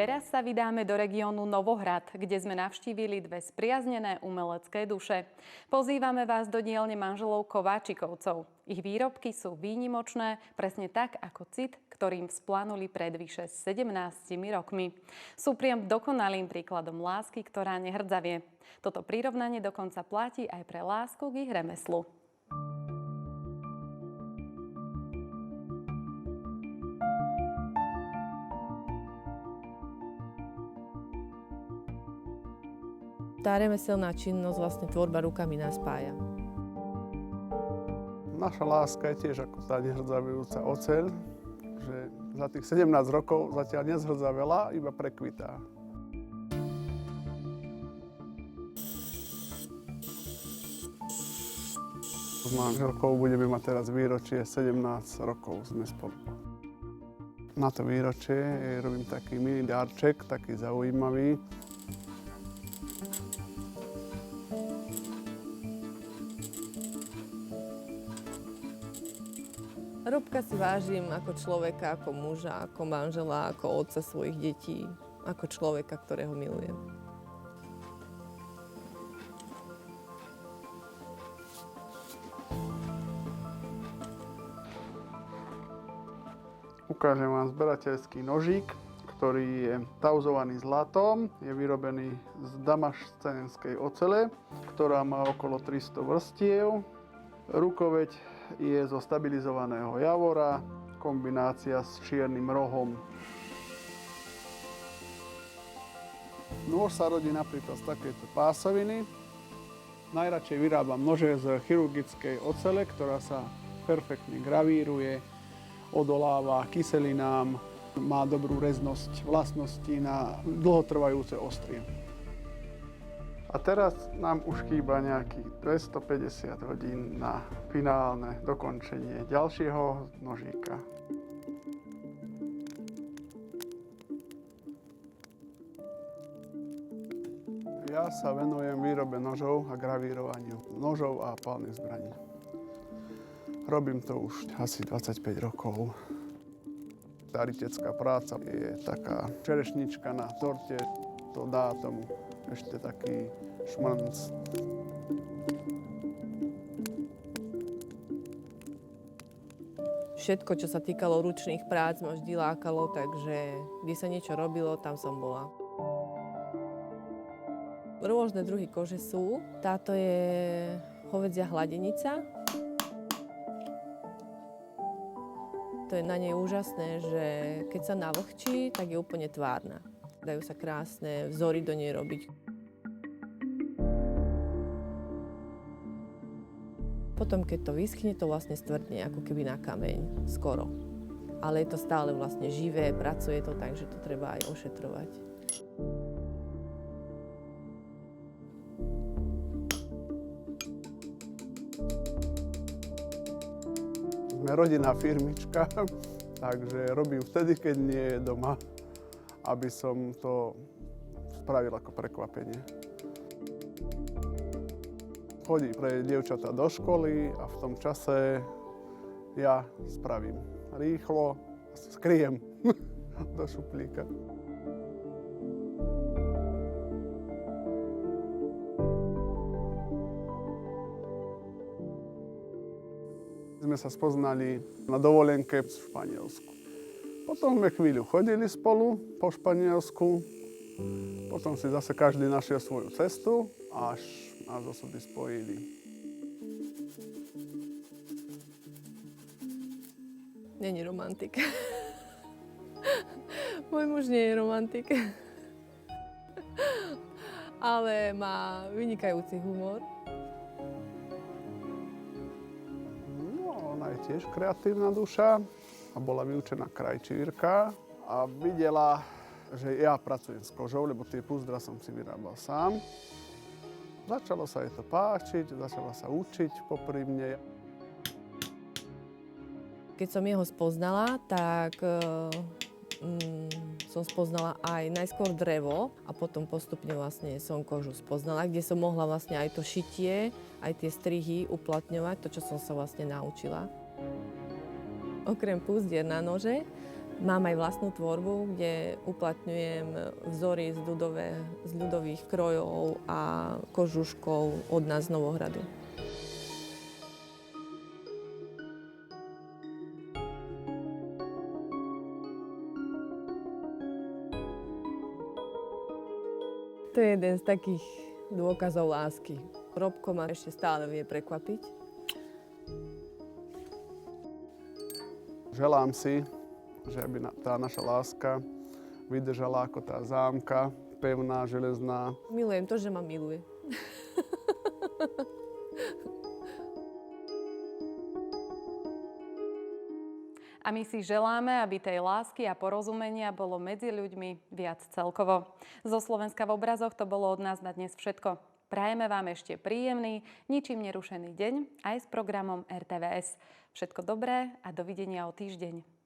Teraz sa vydáme do regiónu Novohrad, kde sme navštívili dve spriaznené umelecké duše. Pozývame vás do dielne manželov Kováčikovcov. Ich výrobky sú výnimočné, presne tak ako cit, ktorým vzplanuli pred vyše 17 rokmi. Sú priam dokonalým príkladom lásky, ktorá nehrdzavie. Toto prirovnanie dokonca platí aj pre lásku k ich remeslu. Tá remeselná činnosť, vlastne tvorba rukami nás spája. Naša láska je tiež ako tá nehrdzavujúca oceľ, že za tých 17 rokov zatiaľ nezhrdzavela, iba prekvitá. S manželkou budeme mať teraz výročie, 17 rokov sme spolu. Na to výročie robím taký mini darček, taký zaujímavý. Robka si vážim ako človeka, ako muža, ako manžela, ako otca svojich detí, ako človeka, ktorého milujem. Ukážem vám zberateľský nožík, ktorý je tauzovaný zlatom. Je vyrobený z damašcenskej ocele, ktorá má okolo 300 vrstiev. Rukoveď je zo stabilizovaného javora, kombinácia s čiernym rohom. Nôž sa rodí napríklad z takejto pásoviny. Najradšej vyrábam nože z chirurgickej ocele, ktorá sa perfektne gravíruje, odoláva kyselinám, má dobrú reznosť, vlastnosti na dlhotrvajúce ostrie. A teraz nám už chýba nejakých 250 hodín na finálne dokončenie ďalšieho nožíka. Ja sa venujem výrobe nožov a gravírovaniu nožov a palných zbraní. Robím to už asi 25 rokov. Tá rytecká práca je taká čerešnička na torte, to dá tomu ešte taký šmrnc. Všetko, čo sa týkalo ručných prác, ma vždy lákalo, takže kde sa niečo robilo, tam som bola. Rôzne druhy kože sú. Táto je hovedzia hladenica. To je na nej úžasné, že keď sa navlhčí, tak je úplne tvárna. Dajú sa krásne vzory do nej robiť. Potom, keď to vyschne, to vlastne stvrdne, ako keby na kameň, skoro. Ale je to stále vlastne živé, pracuje to, takže to treba aj ošetrovať. Sme rodinná firmička, takže robím vtedy, keď nie je doma, aby som to spravil ako prekvapenie. Chodí pre dievčatá do školy a v tom čase ja spravím rýchlo a skriem do šuplíka. Sme sa spoznali na dovolenke v Španielsku. Potom sme chvíľu chodili spolu po Španielsku, potom si zase každý našiel svoju cestu, až nás osudy spojili. Není romantik. Môj muž nie je romantik. Ale má vynikajúci humor. No, ona je tiež kreatívna duša a bola vyučená krajčírka a videla, že ja pracujem s kožou, lebo tie púzdra som si vyrábal sám. Začalo sa jej to páčiť, začala sa učiť popri mne. Keď som jeho spoznala, tak som spoznala aj najskôr drevo a potom postupne vlastne som kožu spoznala, kde som mohla vlastne aj to šitie, aj tie strihy uplatňovať, to, čo som sa vlastne naučila. Okrem púzdier na nože Mám aj vlastnú tvorbu, kde uplatňujem vzory z ľudových krojov a kožuškov od nás z Novohradu. To je jeden z takých dôkazov lásky. Robko ma ešte stále vie prekvapiť. Želám si, že aby tá naša láska vydržala ako tá zámka, pevná, železná. Milujem to, že ma miluje. A my si želáme, aby tej lásky a porozumenia bolo medzi ľuďmi viac celkovo. Zo Slovenska v obrazoch to bolo od nás na dnes všetko. Prajeme vám ešte príjemný, ničím nerušený deň aj s programom RTVS. Všetko dobré a dovidenia o týždeň.